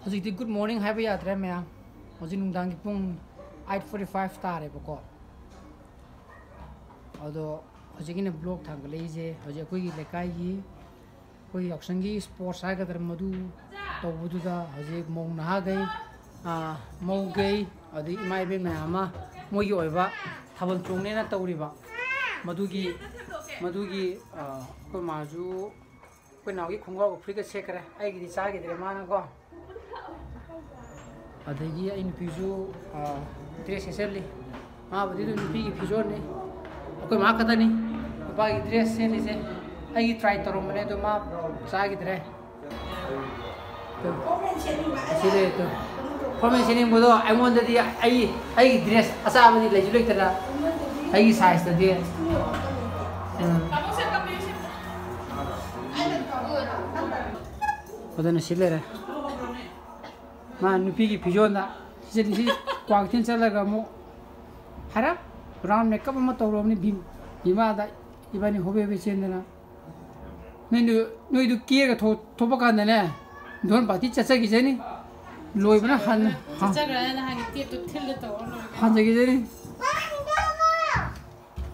Hojikti good morning hai ba yadre mya. Hojik nungdang ki pung 8:45 tare bako. Ado hojik ine blog thang le je hojik koi gi lekai gi koi auction gi sports ha ga dar madu to budu da hojik mong na gai mau gai adi mai be ma ma mo gi oiba thabal chung ne na tawri ba madu gi ko maju ko naw gi khungwa ko free ka check kare ai gi cha gi dre ma na ko adagi in pijo dress eseli ma badi do nupi gi pijo ne ko ma kata ni ba gi dress se ni se ai try toro mane to ma sa gi dre to sile to comment sini bodo I want that ai dress asa ma di le julek tara ai size ta dia Pada na sile re ma nupi gi pijon da si kwang tin chala ga mo harap round makeup ma to ro ni bima da ibani hobe be chen na menu noi du kie ga to ba kan ne don ba ti cha cha gi je ni loi bana han cha ga na ha gi ti to thil to han ja gi je ni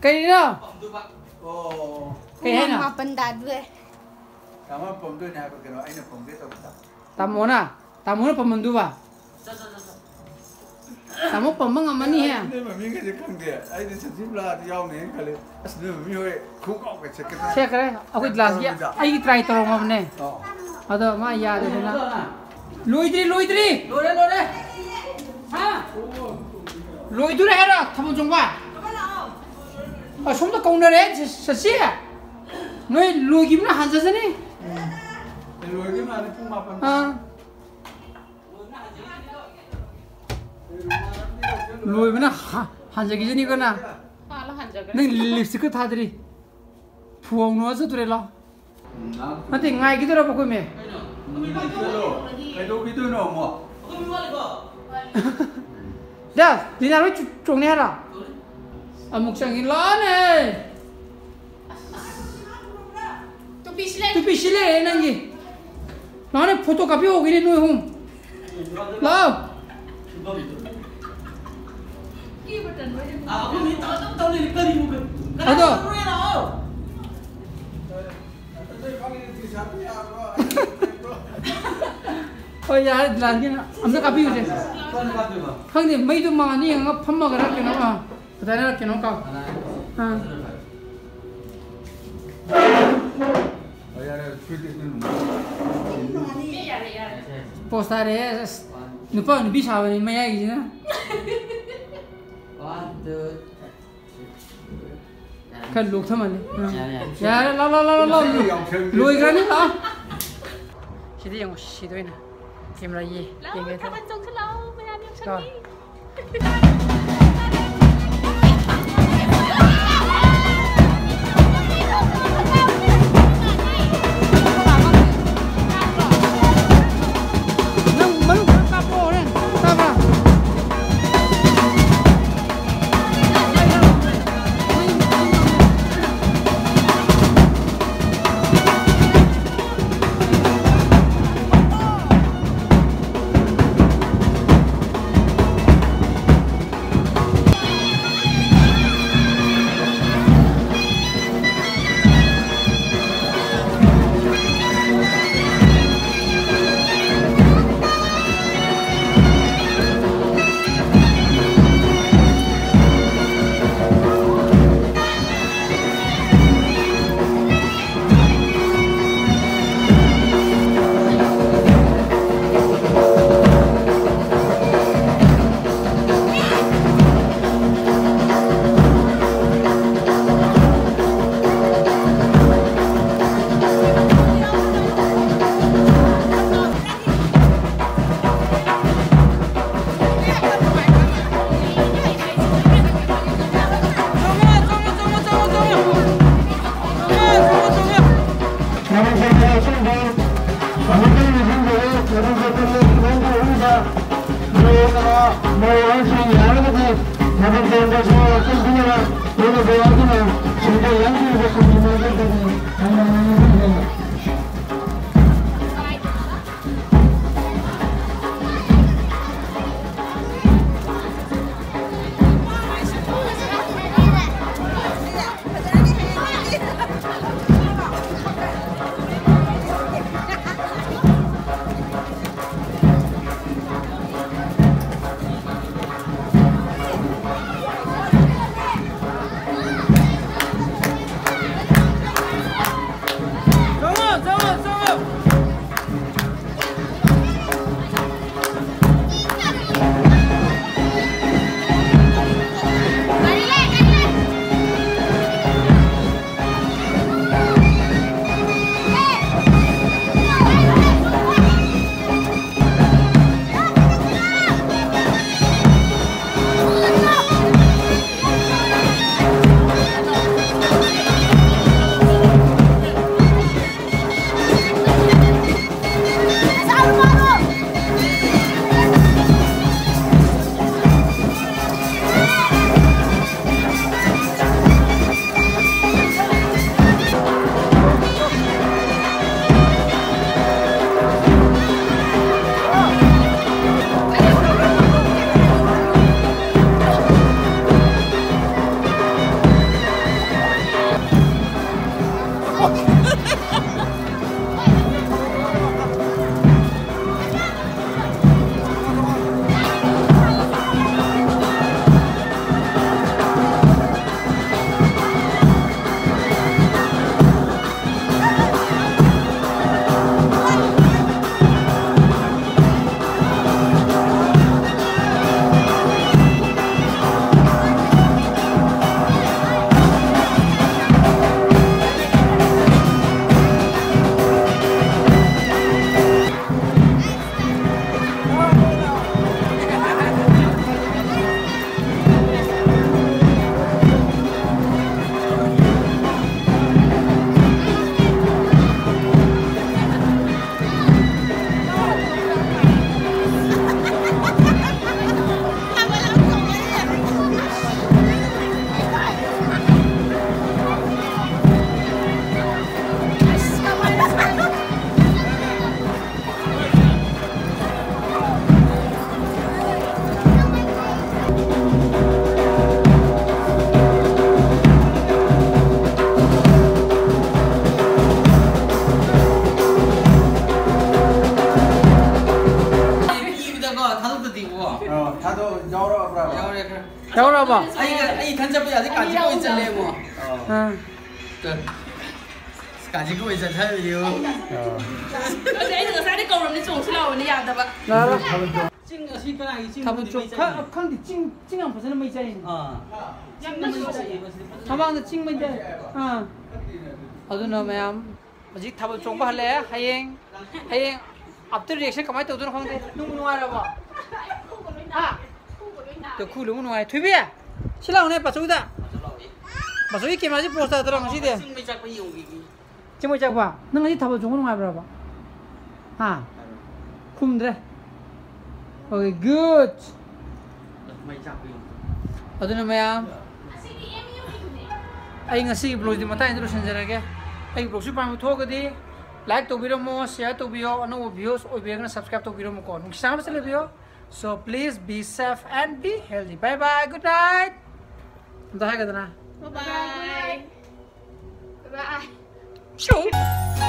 kai na kai hai na ma pan da du Tama pom tu ni apa kena? Aina pom dia tahu tak? tamu na pemandu ba tamu pemang amani ya Ini mami kerja kang dia. Aina sejib lah dia ni kali. Asli mami hoy kuk kau kerja kita. check kare aku glass ya ai try toro ngam ne ado ma ya de na loidri ha loidri hera tamu jongba somda kauna re sasi noi logi na hanja jani Lagi mana pun apa? Loi mana hanja gi jani kana nang lipstick tha dri phuang no sa ture la ate ngai gi dra ba ko me Kai do gitu no mo. da dina ro chung ne ra amuk sang in la ne tu pisile nangi nane photocopy ho gini noi hum la aku minta tahu ni kali muka. Ada. Oh ya, lagi amna kapi uje. Khang ni mai tu ma ni nga phamma ga rakhe na ma. Padai na rakhe na ka. Ha. Postare Nupa nubi sawa ni maya gi na. Kan luk thaman ni. Ya la loi ga ni la. Sidi yang sidoi na. Camera ye. Ye ga tha. Kapan jong selaw mayan yang Rồi. Đâu đâu bảo. Anh thân chấp bây giờ thì cả chỉ có chân lên mà. Cả chỉ có chân thay nhiều. Cái đấy từ sáng đến cầu làm đi trồng xíu này nhà tập ạ. Đó. Chinh ở xin cái này chinh. Thầm chụp không thì chinh hàng phần mấy chạy. Thầm bằng chinh mấy chạy. Ở đâu mà em. Bây giờ thầm chụp bao lẽ hay after reaction kamai tàu tôi không thế. Nung nuai đâu bảo. Tôi khu đúng nuai. Thui bia. Xin lỗi này, bà chú ta. Bà chú ý kiếm gì post ra không xí thế. Chinh mấy chắc bây giờ gì. Chinh mấy chắc bà. Nung cái thầm chụp nuai đâu bà. Khum đấy. Okay, good. Mấy chắc bây Ở giờ. đâu mà em. Anh ngasi blog di mata introduction jara ke. Anh blog super mu thok di. Like to video mo, share to video, ano videos, or be gonna subscribe to video mo ko. Nung sama sa video. So please be safe and be healthy. Bye bye. Good night. Bye bye. Bye bye. Bye bye. Shoot.